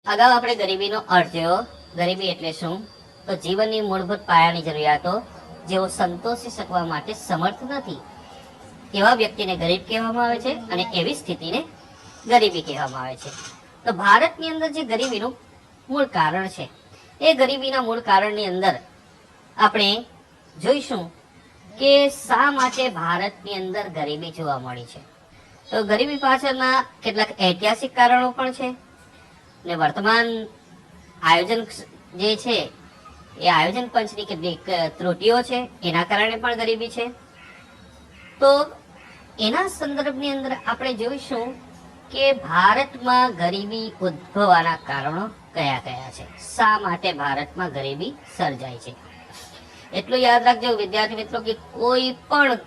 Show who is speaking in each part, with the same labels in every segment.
Speaker 1: અગાઉ આપણે ગરીબીનો અર્થ જોયો. ગરીબી એટલે શું? તો જીવનની મૂળભૂત પાયાની જરૂરિયાતો જેઓ સંતોષી શકવા માટે સમર્થ નથી એવા વ્યક્તિને ગરીબ કહેવામાં આવે છે અને એવી સ્થિતિને ગરીબી કહેવામાં આવે છે. તો ભારતની અંદર જે ગરીબીનું મૂળ કારણ છે એ ગરીબીના મૂળ કારણની અંદર આપણે જોઈશું કે શા માટે ભારતની અંદર ગરીબી જોવા મળી છે. તો ગરીબી પાછળના કેટલાક ઐતિહાસિક કારણો પણ છે ને વર્તમાન આયોજન જે છે એ આયોજન પંચની કેટલીક ત્રુટીઓ છે, એના કારણે પણ ગરીબી છે. તો એના સંદર્ભની અંદર આપણે જોઈશું કે ભારતમાં ગરીબી ઉદ્ભવવાના કારણો કયા કયા છે, શા માટે ભારતમાં ગરીબી સર્જાય છે. એટલું યાદ રાખજો વિદ્યાર્થી મિત્રો કે કોઈ પણ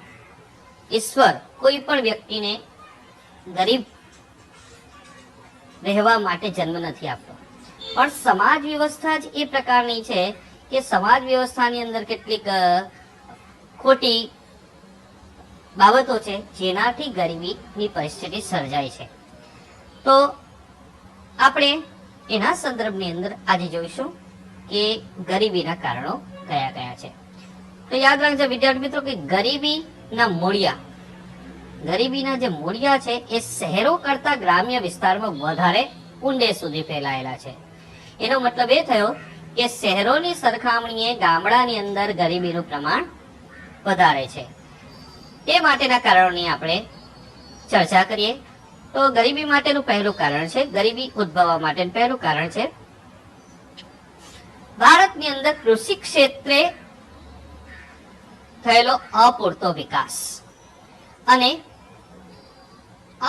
Speaker 1: ઈશ્વર કોઈ પણ વ્યક્તિને ગરીબ રહેવા માટે જન્મ નથી આપતો, પણ સમાજ વ્યવસ્થા જ એ પ્રકારની છે કે સમાજ વ્યવસ્થાની અંદર કેટલીક ખોટી બાબતો છે જેનાથી ગરીબીની પરિસ્થિતિ સર્જાય છે. તો આપણે એના સંદર્ભની અંદર આજે જોઈશું કે ગરીબીના કારણો કયા કયા છે. તો યાદ રાખજો વિદ્યાર્થી મિત્રો કે ગરીબીના મૂળિયા છે એ શહેરો કરતા ગ્રામ્ય વિસ્તારમાં વધારે ઊંડે સુધી ફેલાયેલા છે. એનો મતલબ એ થયો કે શહેરોની સરખામણીએ ગામડાની અંદર ગરીબીનું પ્રમાણ વધારે છે. તે માટેના કારણોની આપણે ચર્ચા કરીએ. તો ગરીબી માટેનું પહેલું કારણ છે, ગરીબી ઉદ્ભવવા માટેનું પહેલું કારણ છે ભારતની અંદર કૃષિ ક્ષેત્રે થયેલો અપૂરતો વિકાસ અને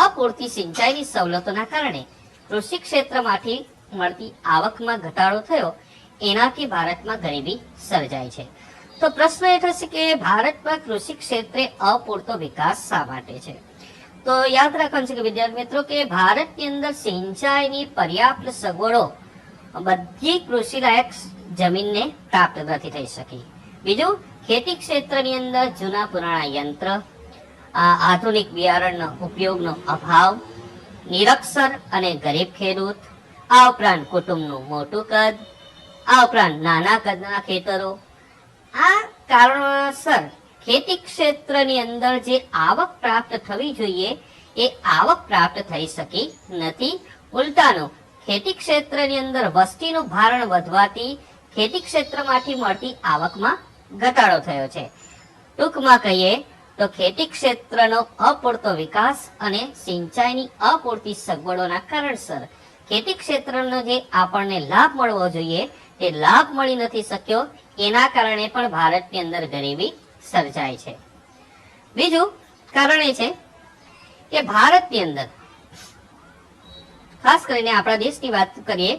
Speaker 1: અપૂરતી સિંચાઈની સવલતોના કારણે કૃષિ ક્ષેત્રમાંથી મળતી આવકમાં ઘટાડો થયો, એનાથી ભારતમાં ગરીબી સર્જાય છે. તો પ્રશ્ન એ થશે કે ભારતમાં કૃષિ ક્ષેત્રે અપૂરતો વિકાસ શા માટે છે. તો યાદ રાખવાનું છે કે વિદ્યાર્થી મિત્રો કે ભારતની અંદર સિંચાઈની પર્યાપ્ત સગવડો બધી કૃષિલાયક જમીનને પ્રાપ્ત નથી થઈ શકી. બીજું, ખેતી ક્ષેત્રની અંદર જૂના પુરાણા યંત્ર, આધુનિક બિયારણનો ઉપયોગનો અભાવ, નિરક્ષર અને ગરીબ ખેડૂત, આ ઉપરાંત કુટુંબનું મોટું કદ, આ ઉપરાંત નાના કદના ખેતરો, આ કારણોસર ખેતી ક્ષેત્રની અંદર જે આવક પ્રાપ્ત થવી જોઈએ એ આવક પ્રાપ્ત થઈ શકી નથી. ઉલટાનું ખેતી ક્ષેત્રની અંદર વસ્તીનું ભારણ વધવાથી ખેતી ક્ષેત્રમાંથી મળતી આવકમાં ઘટાડો થયો છે. ટૂંકમાં કહીએ તો ખેતી ક્ષેત્રનો અપૂરતો વિકાસ અને સિંચાઈની અપૂરતી સગવડોના કારણસર ખેતી ક્ષેત્રનો જે આપણને લાભ મળવો જોઈએ તે લાભ મળી નથી શક્યો, એના કારણે પણ ભારતની અંદર ગરીબી સર્જાય છે. બીજું કારણ એ છે કે ભારતની અંદર ખાસ કરીને આપણા દેશની વાત કરીએ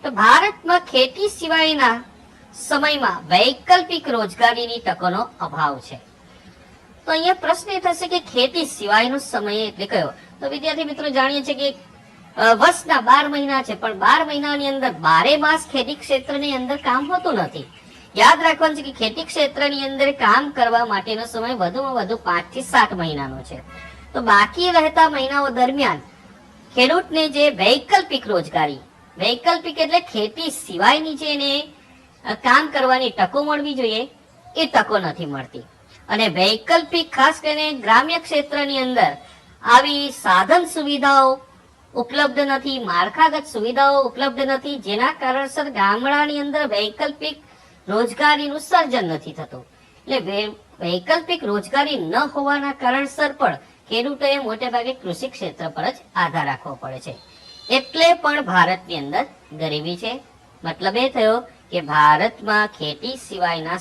Speaker 1: તો ભારતમાં ખેતી સિવાયના સમયમાં વૈકલ્પિક રોજગારીની તકોનો અભાવ છે. તો અહીંયા પ્રશ્ન એ થશે કે ખેતી સિવાયનો સમય એટલે કયો. તો વિદ્યાર્થી મિત્રો જાણીએ છીએ કે વર્ષના 12 મહિના છે, પણ 12 મહિનાની અંદર 12 માસ ખેતી ક્ષેત્રની અંદર કામ હોતું નથી. યાદ રાખવાનું છે કે ખેતી ક્ષેત્રની અંદર કામ કરવા માટેનો સમય વધુમાં વધુ 5 થી 7 મહિનાનો છે. તો બાકી રહેતા મહિનાઓ દરમિયાન ખેડૂતને જે વૈકલ્પિક રોજગારી, વૈકલ્પિક એટલે ખેતી સિવાયની જે એને કામ કરવાની તકો મળવી જોઈએ એ તકો નથી મળતી. અને વૈકલ્પિક ખાસ કરીને ગ્રામ્ય ક્ષેત્રની અંદર આવી સાધન સુવિધાઓ ઉપલબ્ધ નથી, માળખાગત સુવિધાઓ ઉપલબ્ધ નથી, જેના કારણસર ગામડાની અંદર વૈકલ્પિક રોજગારીનું સર્જન નથી થતું. એટલે વૈકલ્પિક રોજગારી ન હોવાના કારણસર પણ ખેડૂતોએ મોટે ભાગે કૃષિ ક્ષેત્ર પર જ આધાર રાખવો પડે છે. એટલે પણ ભારતની અંદર ગરીબી છે. મતલબ એ થયો કે ભારતમાં ખેતી સિવાયના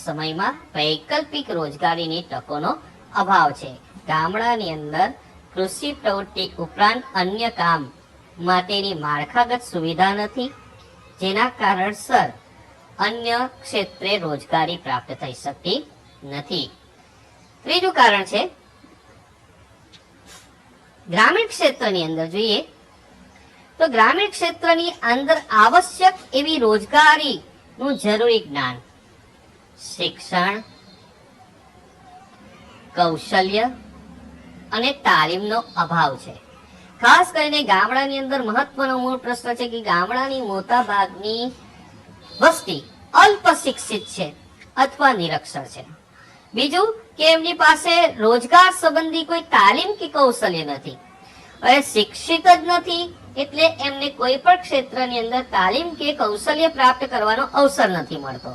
Speaker 1: સમયમાં વૈકલ્પિક રોજગારીની તકોનો અભાવ છે. ગામડાની અંદર કૃષિ પ્રવૃત્તિ ઉપરાંત અન્ય કામ માટેની માળખાગત સુવિધા નથી, જેના કારણસર અન્ય ક્ષેત્રે રોજગારી પ્રાપ્ત થઈ શકતી નથી. ત્રીજું કારણ છે ગ્રામીણ ક્ષેત્રની અંદર જોઈએ તો ગ્રામીણ ક્ષેત્રની અંદર આવશ્યક એવી રોજગારીનું જરૂરી જ્ઞાન, શિક્ષણ, કૌશલ્ય અને તાલીમનો અભાવ છે. ખાસ કરીને ગામડાની અંદર મહત્વનો મૂળ પ્રશ્ન છે કે ગામડાની મોટા ભાગની વસ્તી અલ્પ શિક્ષિત છે અથવા નિરક્ષર છે. બીજું કે એમની પાસે રોજગાર સંબંધી કોઈ તાલીમ કે કૌશલ્ય નથી. હવે શિક્ષિત જ નથી એટલે એમને કોઈ પણ ક્ષેત્રની અંદર તાલીમ કે કૌશલ્ય પ્રાપ્ત કરવાનો અવસર નથી મળતો.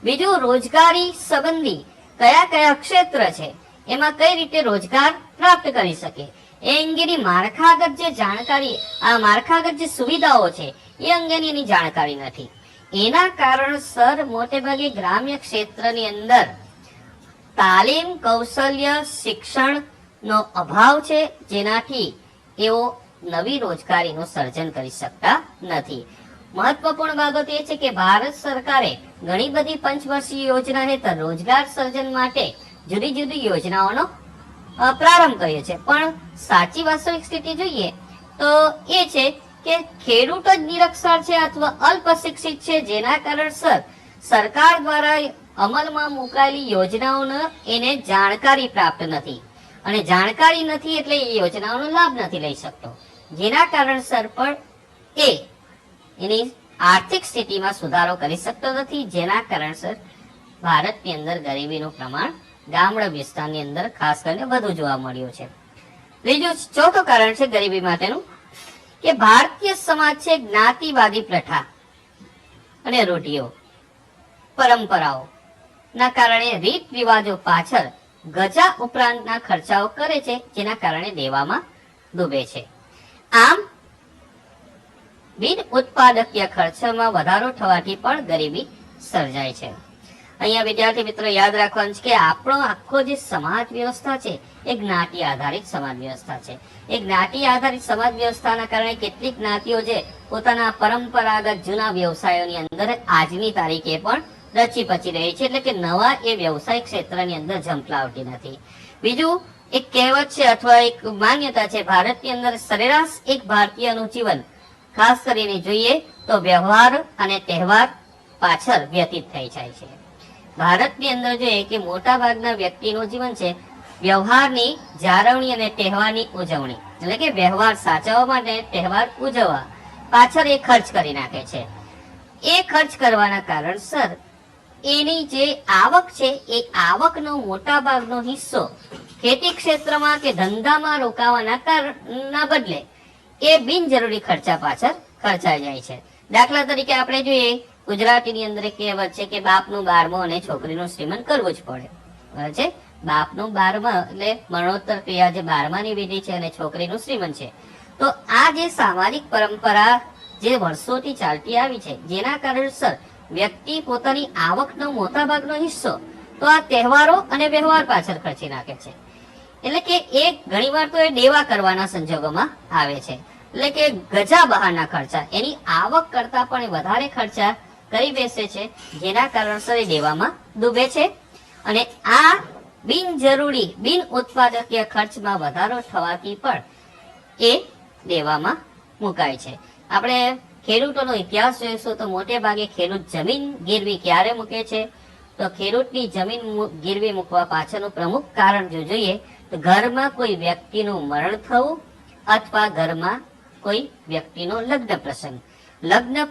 Speaker 1: બીજું, રોજગારી સંબંધી કયા કયા ક્ષેત્ર છે, એમાં કઈ રીતે રોજગાર પ્રાપ્ત કરી શકે એ અંગેની માળખાગત જે જાણકારી, આ માળખાગત જે સુવિધાઓ છે એ અંગેની એની જાણકારી નથી. એના કારણસર મોટે ભાગે ગ્રામ્ય ક્ષેત્રની અંદર તાલીમ, કૌશલ્ય, શિક્ષણનો અભાવ છે, જેનાથી એઓ નવી રોજગારીનું સર્જન કરી શકતા નથી. મહત્વપૂર્ણ બાબત એ છે કે ભારત સરકારે ઘણી બધી પંચવર્ષીય યોજના હેઠળ રોજગાર સર્જન માટે જુદી જુદી યોજનાઓનો પ્રારંભ કર્યો છે, પણ સાચી વાસ્તવિક સ્થિતિ જોઈએ તો એ છે કે ખેડૂત જ નિરક્ષર છે અથવા અલ્પ શિક્ષિત છે, જેના કારણસર સરકાર દ્વારા અમલમાં મુકાયેલી યોજનાઓનો એને જાણકારી પ્રાપ્ત નથી, અને જાણકારી નથી એટલે એ યોજનાઓનો લાભ નથી લઈ શકતો, જેના કારણસર પણ એ એની આર્થિક સ્થિતિમાં સુધારો કરી શકતો નથી, જેના કારણસર ભારતની અંદર ગરીબીનું પ્રમાણ ગામડા વિસ્તારની અંદર ખાસ કરીને વધુ જોવા મળ્યું છે. ત્રીજું, ચોથું કારણ છે ગરીબી માટેનું કે ભારતીય સમાજ છે જ્ઞાતિવાદી પ્રથા અને રૂઢિઓ, પરંપરાઓ ના કારણે રીત રિવાજો પાછળ ગજા ઉપરાંતના ખર્ચાઓ કરે છે, જેના કારણે દેવામાં ડૂબે છે. આમ બિન ઉત્પાદકીય ખર્ચમાં વધારો થવાથી પણ ગરીબી સર્જાય છે. અહીંયા વિદ્યાર્થી મિત્રો યાદ રાખવાનું છે કે આપણો આખો જે સમાજ વ્યવસ્થા છે એ જ્ઞાતિ આધારિત સમાજ વ્યવસ્થા છે. એ જ્ઞાતિ આધારિત સમાજ વ્યવસ્થાના કારણે કેટલીક જ્ઞાતિઓ જે પોતાના પરંપરાગત જૂના વ્યવસાયોની અંદર આજની તારીખે પણ રચી પચી રહી છે, એટલે કે નવા એ વ્યવસાય ક્ષેત્રની અંદર ઝંપલાવતી નથી. બીજું, એક કહેવત છે અથવા એક માન્યતા છે, ભારતની અંદર સરેરાશ એક ભારતીયનું જીવન ખાસ કરીને જોઈએ તો વ્યવહાર અને તહેવાર પાછળ વ્યતીત થઈ જાય છે. ભારતની અંદર જોઈએ કે મોટા ભાગના વ્યક્તિનું જીવન છે વ્યવહારની જાળવણી અને તહેવારની ઉજવણી, એટલે કે વ્યવહાર સાચવવા માટે તહેવાર ઉજવવા પાછળ એ ખર્ચ કરી નાખે છે. એ ખર્ચ કરવાના કારણસર એની જે આવક છે એ આવકનો મોટા ભાગનો હિસ્સો ખેતી ક્ષેત્રમાં કે ધંધામાં રોકાવાના બદલે એ બિનજરૂરી ખર્ચા પાછળ ખર્ચાઈ જાય છે. દાખલા તરીકે આપણે જોઈએ ગુજરાતીની અંદર એક કહેવત છે કે બાપનું 12મું અને છોકરીનું શ્રીમંત કરવું જ પડે, બરાબર છે. બાપનું 12મા એટલે મરણોત્તર ક્રિયા જે 12માની વિધિ છે અને છોકરીનું શ્રીમંત છે. તો આ જે સામાજિક પરંપરા જે વર્ષોથી ચાલતી આવી છે, જેના કારણસર વ્યક્તિ પોતાની આવકનો મોટા ભાગનો હિસ્સો તો આ તહેવારો અને વ્યવહાર પાછળ ખર્ચી નાખે છે. એટલે કે એ ઘણીવાર તો એ દેવા કરવાના સંજોગોમાં આવે છે, એટલે કે ગજા બહારના ખર્ચા એની આવક કરતા પણ વધારે ખર્ચા કરી બેસે છે, જેના કારણસર એ દેવામાં ડૂબે છે. અને આ બિનજરૂરી બિન ઉત્પાદકીય ખર્ચમાં વધારો થવાથી પણ એ દેવામાં મુકાય છે. આપણે ખેડૂતોનો ઇતિહાસ જોઈશું તો મોટે ભાગે ખેડૂત જમીન ગીરવી ક્યારે મૂકે છે, તો ખેડૂતની જમીન ગીરવી મૂકવા પાછળનું પ્રમુખ કારણ જો જોઈએ તો ઘરમાં કોઈ વ્યક્તિનું મરણ થવું અથવા ઘરમાં કોઈ વ્યક્તિનો લગ્ન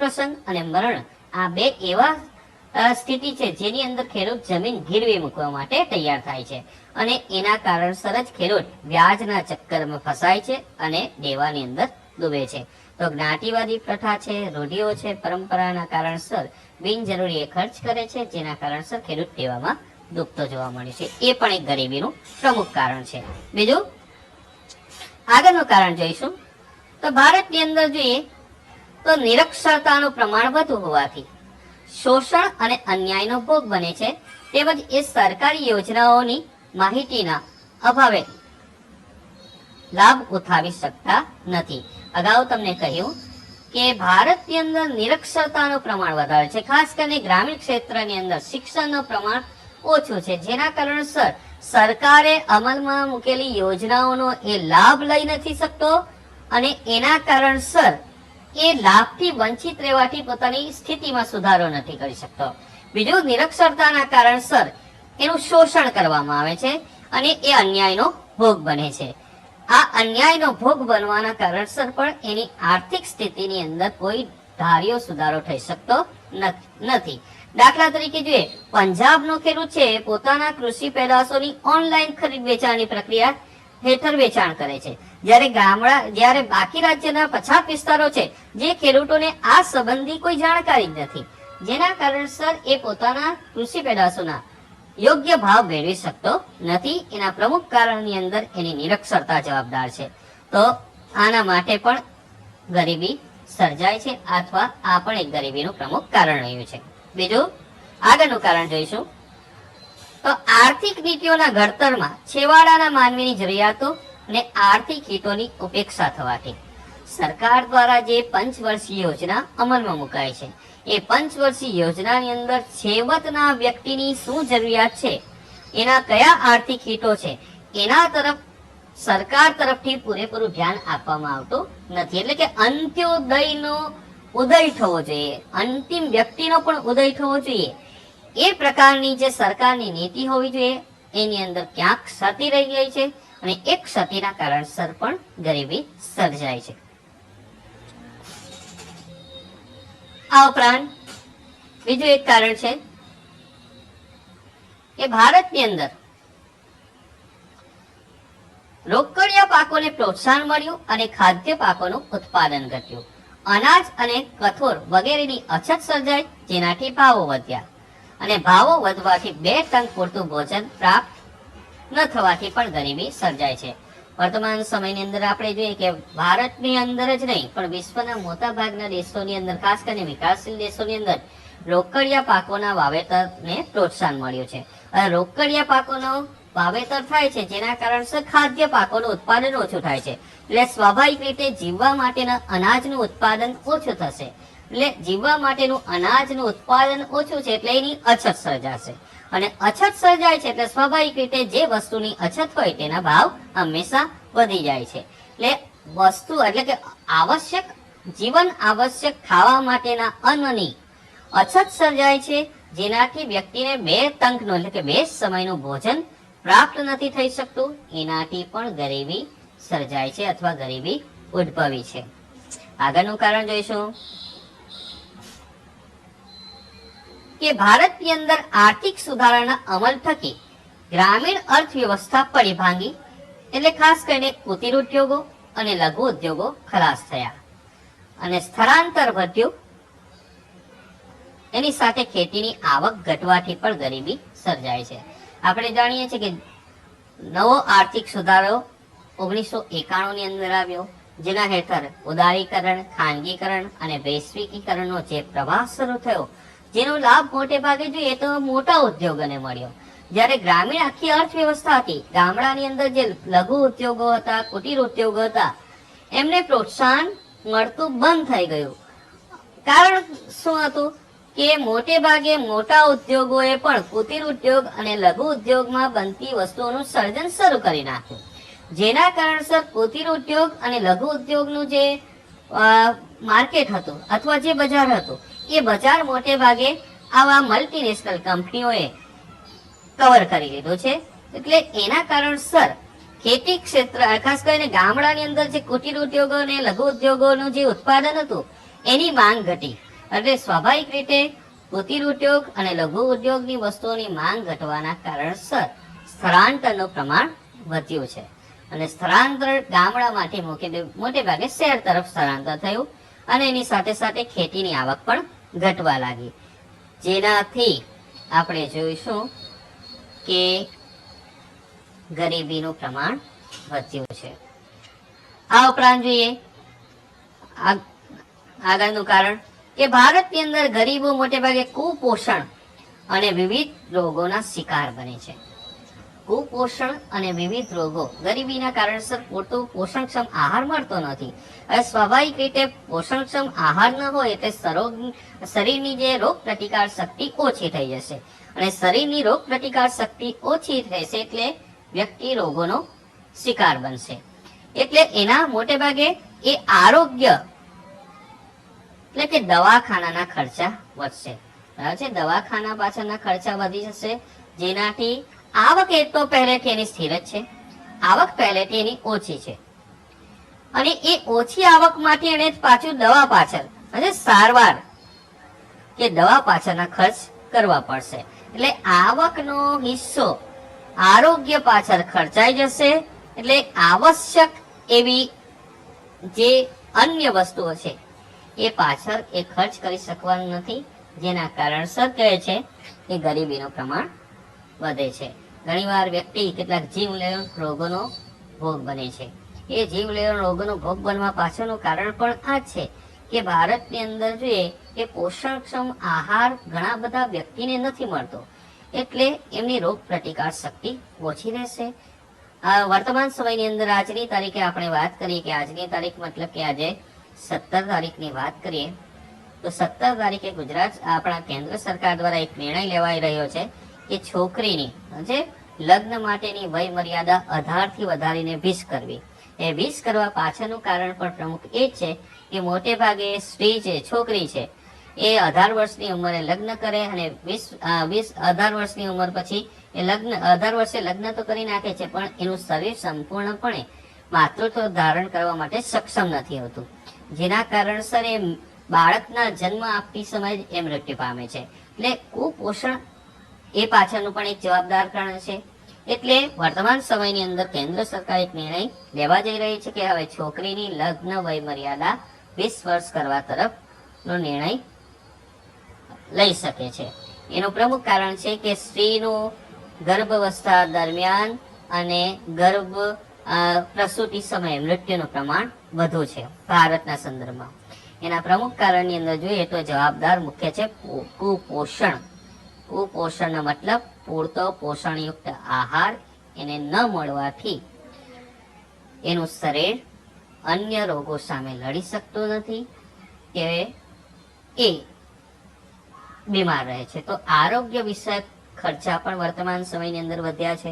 Speaker 1: પ્રસંગ અને મરણ, આ બે એવા સ્થિતિ છે જેની અંદર ખેડૂત જમીન ગીરવી મૂકવા માટે તૈયાર થાય છે, અને એના કારણસર જ ખેડૂત વ્યાજના ચક્કરમાં ફસાય છે અને દેવાની અંદર ડૂબે છે. તો જ્ઞાતિવાદી પ્રથા છે, રૂઢિઓ છે, પરંપરાના કારણસર બિનજરૂરી ખર્ચ કરે છે, જેના કારણસર ખેડૂત દેવામાં ડૂબતો જોવા મળે છે. એ પણ એક ગરીબીનું પ્રમુખ કારણ છે. બીજું, આગળનું કારણ જોઈશું તો ભારતની અંદર જોઈએ તો નિરક્ષરતાનું પ્રમાણ વધુ હોવાથી શોષણ અને અન્યાયનો ભોગ બને છે, તેમજ એ સરકારી યોજનાઓની માહિતીના અભાવે લાભ ઉઠાવી શકતા નથી. અગાઉ તમને કહ્યું કે ભારતની અંદર નિરક્ષરતાનું પ્રમાણ વધારે છે, ખાસ કરીને ગ્રામીણ ક્ષેત્રની અંદર શિક્ષણનું પ્રમાણ ઓછું છે, જેના કારણસર સરકારે અમલમાં મૂકેલી યોજનાઓનો એ લાભ લઈ નથી શકતો, અને એના કારણસર એ લાભથી વંચિત રહેવાથી પોતાની સ્થિતિમાં સુધારો નથી કરી શકતો. બીજું, નિરક્ષરતાના કારણસર એનું શોષણ કરવામાં આવે છે અને એ અન્યાયનો ભોગ બને છે. આ અન્યાયનો ભોગ બનવાના કારણસર પણ એની આર્થિક સ્થિતિની અંદર કોઈ ધાર્યો સુધારો થઈ શકતો નથી. દાખલા તરીકે જોઈએ, પંજાબનો ખેડૂત છે પોતાના કૃષિ પેદાશોની ઓનલાઈન ખરીદ વેચાણની પ્રક્રિયા હેઠળ વેચાણ કરે છે, જ્યારે બાકી રાજ્યના પછાત વિસ્તારો છે જે ખેડૂતોને આ સંબંધી કોઈ જાણકારી જ નથી, જેના કારણસર એ પોતાના કૃષિ પેદાશોના યોગ્ય ભાવ મેળવી શકતો નથી. એના પ્રમુખ કારણની અંદર એની નિરક્ષરતા જવાબદાર છે. તો આના માટે પણ ગરીબી સર્જાય છે, અથવા આ પણ એક ગરીબીનું પ્રમુખ કારણ રહ્યું છે. બીજું આગળનું કારણ જોઈશું તો આર્થિક નીતિઓના ઘડતરમાં છેવાડાના માનવીની જરૂરિયાતો અને આર્થિક હિતોની ઉપેક્ષા થવાથી સરકાર દ્વારા જે પંચવર્ષીય યોજના અમલમાં મુકાય છે, એ પંચવર્ષીય યોજનાની અંદર છેવટના વ્યક્તિની શું જરૂરિયાત છે, એના કયા આર્થિક હિતો છે, એના તરફ સરકાર તરફથી પૂરેપૂરું ધ્યાન આપવામાં આવતું નથી. એટલે કે અંત્યોદયનો ઉદય થવો જોઈએ, અંતિમ વ્યક્તિનો પણ ઉદય થવો જોઈએ, એ પ્રકારની જે સરકારની નીતિ હોવી જોઈએ એની અંદર ક્યાંક ક્ષતિ રહી ગઈ છે, અને એક ક્ષતિના કારણસર પણ ગરીબી સર્જાય છે. આ ઉપરાંત બીજું એક કારણ છે કે ભારતની અંદર રોકડિયા પાકોને પ્રોત્સાહન મળ્યું અને ખાદ્ય પાકોનું ઉત્પાદન ઘટ્યું. અનાજ અને કઠોળ વગેરેની અછત સર્જાઈ, જેનાથી ભાવો વધ્યા, અને ભાવો વધવાથી 2 ટન પૂરતું ભોજન પ્રાપ્ત ન થવાથી પણ ગરીબી સર્જાય છે. વર્તમાન સમયની અંદર આપણે જોઈએ કે ભારતની અંદર જ નહીં પણ વિશ્વના મોટા ભાગના દેશોની અંદર, ખાસ કરીને વિકાસશીલ દેશોની અંદર રોકડિયા પાકોના વાવેતરને પ્રોત્સાહન મળ્યું છે. રોકડિયા પાકોનો વાવેતર થાય છે, જેના કારણસર ખાદ્ય પાકોનું ઉત્પાદન ઓછું થાય છે, એટલે સ્વાભાવિક રીતે જીવવા માટેના અનાજનું ઉત્પાદન ઓછું થશે. એટલે જીવવા માટેનું અનાજનું ઉત્પાદન ઓછું છે એટલે એની અછત સર્જાશે, અને અછત સર્જાય છે એટલે સ્વાભાવિક રીતે જે વસ્તુની અછત હોય તેના ભાવ હંમેશા વધી જાય છે. એટલે વસ્તુ એટલે કે આવશ્યક જીવન આવશ્યક ખાવા માટેના અન્નની અછત સર્જાય છે, જેનાથી વ્યક્તિને 2 ટંકનું એટલે કે 2 સમયનું ભોજન પ્રાપ્ત નથી થઈ શકતું. એનાથી પણ ગરીબી સર્જાય છે અથવા ગરીબી ઉદ્ભવી છે. આગળનું કારણ જોઈશું કે ભારતની અંદર આર્થિક સુધારાના અમલ થકી ગ્રામીણ અર્થવ્યવસ્થા પડી ભાંગી, એટલે ખાસ કરીને કુટીર ઉદ્યોગો અને લઘુ ઉદ્યોગો ખલાસ થયા અને સ્થળાંતર વધ્યું. એની સાથે ખેતીની આવક ઘટવાથી પણ ગરીબી સર્જાય છે. આપણે જાણીએ છીએ કે નવો આર્થિક સુધારો 1991 ની અંદર આવ્યો, જેના હેઠળ ઉદારીકરણ, ખાનગીકરણ અને વૈશ્વિકીકરણનો જે પ્રવાહ શરૂ થયો, જેનો લાભ મોટે ભાગે જોઈએ તો મોટા ઉદ્યોગોને મળ્યો. જ્યારે ગ્રામીણ આખી અર્થવ્યવસ્થા હતી, ગામડાની અંદર જે લઘુ ઉદ્યોગો હતા, કુટીર ઉદ્યોગો હતા, એમને પ્રોત્સાહન મળતું બંધ થઈ ગયું. કારણ શું હતું કે મોટે ભાગે મોટા ઉદ્યોગોએ પણ કુટીર ઉદ્યોગ અને લઘુ ઉદ્યોગમાં બનતી વસ્તુઓનું સર્જન શરૂ કરી નાખ્યું, જેના કારણસર કુટીર ઉદ્યોગ અને લઘુ ઉદ્યોગનું જે માર્કેટ હતું અથવા જે બજાર હતું, એ બજાર મોટે ભાગે આવા મલ્ટીનેશનલ કંપનીઓએ કવર કરી લીધું છે. એટલે એના કારણસર ખેતી ક્ષેત્ર, ખાસ કરીને ગામડાની અંદર જે કુટીર ઉદ્યોગો અને લઘુ ઉદ્યોગોનું જે ઉત્પાદન હતું એની માંગ ઘટી, એટલે સ્વાભાવિક રીતે કુટીર ઉદ્યોગ અને લઘુ ઉદ્યોગની વસ્તુઓની માંગ ઘટવાના કારણસર સ્થળાંતરનું પ્રમાણ વધ્યું છે, અને સ્થળાંતર ગામડામાંથી મોટે ભાગે શહેર તરફ સ્થળાંતર થયું, અને એની સાથે સાથે ખેતીની આવક પણ ઘટવા લાગી, જેનાથી આપણે જોઈશું કે ગરીબીનું પ્રમાણ વધ્યું છે. આ ઉપરાંત જોઈએ આગળનું કારણ કે ભારતની અંદર ગરીબો મોટે ભાગે કુપોષણ અને વિવિધ રોગોના શિકાર બને છે. કુપોષણ અને વિવિધ રોગો, ગરીબીના કારણસર પૂરતું પોષણક્ષમ આહાર મળતો નથી. હવે સ્વાભાવિક રીતે પોષણક્ષમ આહાર ન હોય એટલે શરીરની જે રોગ પ્રતિકાર શક્તિ ઓછી થઈ જશે, અને શરીરની રોગ પ્રતિકાર શક્તિ ઓછી થશે એટલે વ્યક્તિ રોગોનો શિકાર બનશે. એટલે એના મોટે ભાગે એ આરોગ્ય એટલે કે દવાખાનાના ખર્ચા વધશે. બરાબર છે, દવાખાના પાછળના ખર્ચા વધી જશે, જેનાથી આવક એ તો પહેલેથી એની સ્થિર જ છે, આવક પહેલેથી એની ઓછી છે અને એ ઓછી આવક માટે એને પાછું દવા પાછળ અને સારવાર કે દવા પાછળના ખર્ચ કરવા પડશે. એટલે આવકનો હિસ્સો આરોગ્ય પાછળ ખર્ચાઈ જશે. એટલે આવશ્યક એવી જે અન્ય વસ્તુઓ છે એ પાછળ એ ખર્ચ કરી શકવાનું નથી, જેના કારણસર કહે છે કે ગરીબીનું પ્રમાણ વધે છે. ઘણીવાર વ્યક્તિ કેટલાક જીવલેણ રોગોનો ભોગ બને છે. એ જીવલેણ રોગોનો ભોગ બનવા પાછળનું કારણ પણ આ છે કે ભારતની અંદર જોઈએ કે પોષણક્ષમ આહાર ઘણા બધા વ્યક્તિને નથી મળતો, એટલે એમની રોગ પ્રતિકાર શક્તિ ઓછી રહેશે. વર્તમાન સમયની અંદર આજની તારીખે આપણે વાત કરીએ કે આજની તારીખ મતલબ કે આજે 17 તારીખની વાત કરીએ તો 17 તારીખે ગુજરાત આપણા કેન્દ્ર સરકાર દ્વારા એક નિર્ણય લેવાઈ રહ્યો છે કે છોકરીની જે લગ્ન માટેની વય મર્યાદા 18 થી વધારીને 20 કરવી. એ 20 કરવા પાછળનું કારણ પણ પ્રમુખ એ છે કે મોટે ભાગે સ્ત્રી છે, છોકરી છે, એ 18 વર્ષની ઉંમરે લગ્ન કરે અને 18 વર્ષની ઉંમર પછી એ 18 વર્ષે લગ્ન તો કરી નાખે છે, પણ એનું શરીર સંપૂર્ણપણે માતૃત્વ ધારણ કરવા માટે સક્ષમ નથી હોતું, જેના કારણસર એ બાળકના જન્મ આપતી સમયે એ મૃત્યુ પામે છે. એટલે કુપોષણ એ પાછળનું પણ એક જવાબદાર કારણ છે. એટલે વર્તમાન સમયની અંદર કેન્દ્ર સરકાર એક નિર્ણય લેવા જઈ રહી છે કે હવે છોકરીની લગ્ન વય મર્યાદા 20 વર્ષ કરવા તરફનો નિર્ણય લઈ શકે છે. એનું પ્રમુખ કારણ છે કે સ્ત્રીનું ગર્ભાવસ્થા દરમિયાન અને પ્રસૂતિ સમયે મૃત્યુનું પ્રમાણ વધુ છે ભારતના સંદર્ભમાં. એના પ્રમુખ કારણની અંદર જોઈએ તો જવાબદાર મુખ્ય છે કુપોષણ. કુપોષણનો મતલબ પૂરતો પોષણયુક્ત આહાર એને ન મળવાથી એનું શરીર અન્ય રોગો સામે લડી શકતું નથી કે એ બીમાર રહે છે. તો આરોગ્ય વિષયક ખર્ચા પણ વર્તમાન સમયની અંદર વધ્યા છે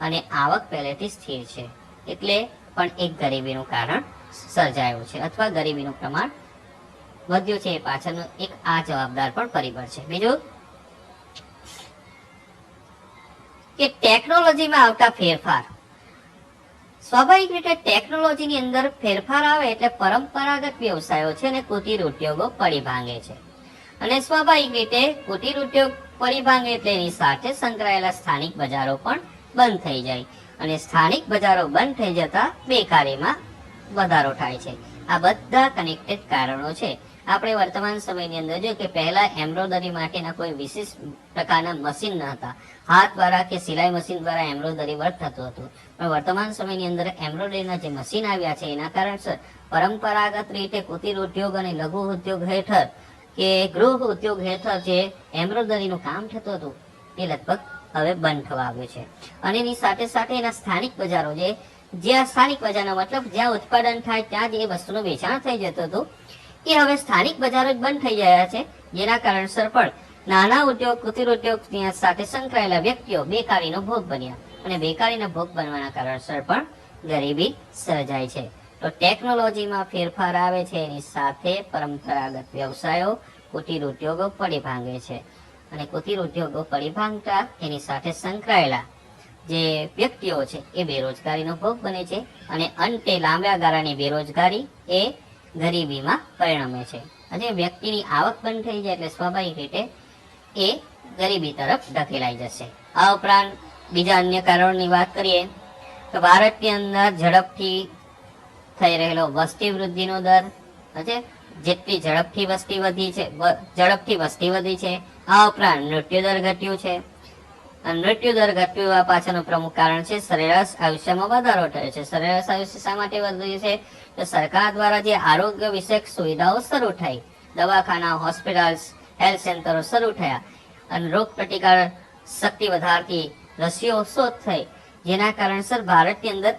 Speaker 1: અને આવક પહેલેથી સ્થિર છે, એટલે પણ એક ગરીબીનું કારણ સર્જાયું છે અથવા ગરીબીનું પ્રમાણ વધ્યું છે. એ પાછળનું એક આ જવાબદાર પણ પરિબળ છે. બીજું કે ટેકનોલોજીમાં આવતા ફેરફાર. સ્વાભાવિક રીતે ટેકનોલોજીની અંદર ફેરફાર આવે એટલે પરંપરાગત વ્યવસાયો છે અને કુટીર ઉદ્યોગો પડી ભાંગે છે, અને સ્વાભાવિક રીતે કુટીર ઉદ્યોગ પડી ભાંગે એટલે એની સાથે સંકળાયેલા સ્થાનિક બજારો પણ બંધ થઈ જાય, અને સ્થાનિક બજારો બંધ થઈ જતા બેકારીમાં વધારો થાય છે. આ બધા કનેક્ટેડ કારણો છે. આપણે વર્તમાન સમયની અંદર જોઈએ કે પહેલા એમ્બ્રોઇડરી માટેના કોઈ વિશેષ પ્રકારના મશીન ન હતા. હાથ દ્વારા કે સિલાઈ મશીન દ્વારા એમ્બ્રોઇડરી વર્ક થતું હતું, પણ વર્તમાન સમયની અંદર એમ્બ્રોઇડરીના જે મશીન આવ્યા છે એના કારણસર પરંપરાગત રીતે કુટીર ઉદ્યોગ અને લઘુ ઉદ્યોગ હેઠળ કે ગૃહ ઉદ્યોગ હેઠળ જે એમ્બ્રોઇડરીનું કામ થતું હતું એ લગભગ હવે બંધ થવા આવ્યું છે. અને એની સાથે સાથે એના સ્થાનિક બજારો જ્યાં સ્થાનિક બજારનો મતલબ જ્યાં ઉત્પાદન થાય ત્યાં જ એ વસ્તુનું વેચાણ થઈ જતું હતું, એ હવે સ્થાનિક બજારો જ બંધ થઈ ગયા છે, જેના કારણસર પણ નાના ઉદ્યોગ કુટીર ઉદ્યોગ સાથે સંકળાયેલા વ્યક્તિઓ બેકારીનો ભોગ બન્યા, અને બેકારીનો ભોગ બનવાના કારણસર પણ ગરીબી સર્જાય છે. તો ટેકનોલોજીમાં ફેરફાર આવે છે, એની સાથે પરંપરાગત વ્યવસાયો કુટીર ઉદ્યોગો પડી ભાંગે છે, અને કુટીર ઉદ્યોગો પડી ભાંગતા એની સાથે સંકળાયેલા જે વ્યક્તિઓ છે એ બેરોજગારીનો ભોગ બને છે, અને અંતે લાંબા ગાળાની બેરોજગારી એ ગરીબીમાં પરિણમે છે. અને વ્યક્તિની આવક બંધ થઈ જાય એટલે સ્વાભાવિક રીતે એ ગરીબી તરફ ધકેલાઈ જશે. આ ઉપરાંત બીજા અન્ય કારણોની વાત કરીએ તો ભારતની અંદર ઝડપથી થઈ રહેલો વસ્તી વૃદ્ધિનો દર, જેટલી ઝડપથી વસ્તી વધી છે. આ ઉપરાંત મૃત્યુ દર ઘટ્યું છે. મૃત્યુ દર ઘટવા પાછળનું પ્રમુખ કારણ છે સરેરાશ આયુષ્યમાં વધારો થયો છે. સરેરાશ આયુષ્ય શા માટે વધ્યું છે? તો સરકાર દ્વારા જે આરોગ્ય વિષયક સુવિધાઓ શરૂ થઈ, દવાખાના, હોસ્પિટલ્સ, હેલ્થ સેન્ટરો શરૂ થયા, અને રોગ પ્રતિકાર શક્તિ વધારતી રસીઓ શોધ થઈ, જેના કારણસર ભારતની અંદર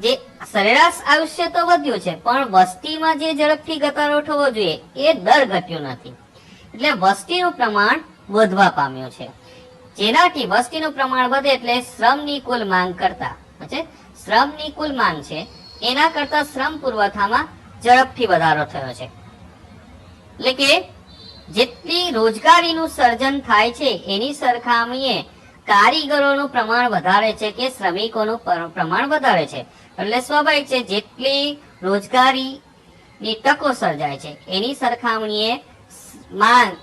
Speaker 1: જે સરેરાશ આયુષ્ય તો વધ્યું છે, પણ વસ્તીમાં જે ઝડપથી ઘટાડો થવો જોઈએ એ દર ઘટ્યો નથી. એટલે વસ્તીનું પ્રમાણ વધવા પામ્યું છે, જેનાથી વસ્તીનું પ્રમાણ વધે એટલે શ્રમની કુલ માંગ કરતા શ્રમની કુલ માંગ છે એના કરતા શ્રમ પુરવઠામાં ઝડપથી વધારો થયો છે. એટલે કે જેટલી રોજગારીનું સર્જન થાય છે એની સરખામણીએ કારીગરોનું પ્રમાણ વધારે છે કે શ્રમિકોનું પ્રમાણ વધારે છે, એટલે સ્વાભાવિક છે જેટલી રોજગારીની તકો સર્જાય છે એની સરખામણીએ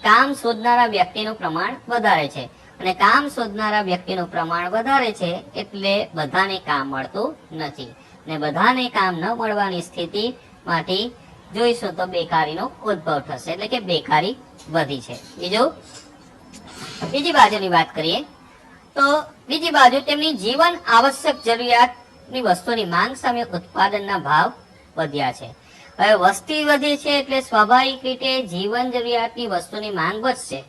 Speaker 1: કામ શોધનારા વ્યક્તિનું પ્રમાણ વધારે છે, અને કામ શોધનારા વ્યક્તિનું પ્રમાણ વધારે છે એટલે બધાને કામ મળતું નથી, ને બધાને કામ ન મળવાની સ્થિતિમાંથી જોઈશું તો બેકારીનો ઉદ્ભવ થશે, એટલે કે બેકારી વધી છે. બીજી બાજુની વાત કરીએ તો બીજી બાજુ તેમની જીવન આવશ્યક જરૂરિયાતની વસ્તુની માંગ સામે ઉત્પાદનના ભાવ વધ્યા છે. હવે વસ્તી વધી છે એટલે સ્વાભાવિક રીતે જીવન જરૂરિયાતની વસ્તુની માંગ વધશે.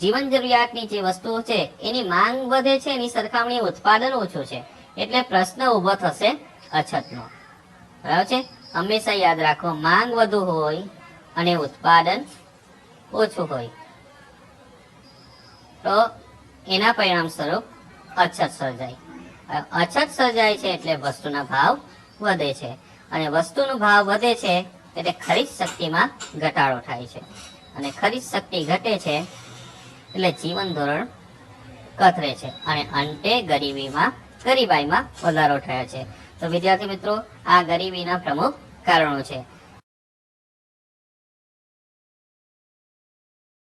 Speaker 1: જીવન જરૂરિયાતની જે વસ્તુઓ છે એની માંગ વધે છે, એની સરખામણી ઉત્પાદન ઓછું છે, એટલે પ્રશ્ન ઉભો થશે અછતનો. બરાબર છે, હંમેશા યાદ રાખો, માંગ વધુ હોય અને ઉત્પાદન ઓછું હોય તો એના પરિણામ સ્વરૂપ અછત સર્જાય. અછત સર્જાય છે એટલે વસ્તુના ભાવ વધે છે, અને વસ્તુનો ભાવ વધે છે એટલે ખરીદ શક્તિમાં ઘટાડો થાય છે, અને ખરીદ શક્તિ ઘટે છે એટલે જીવન ધોરણ કથરે છે, અને અંતે ગરીબાઈમાં વધારો થયો છે. તો વિદ્યાર્થી મિત્રો, આ ગરીબીના પ્રમુખ કારણો છે.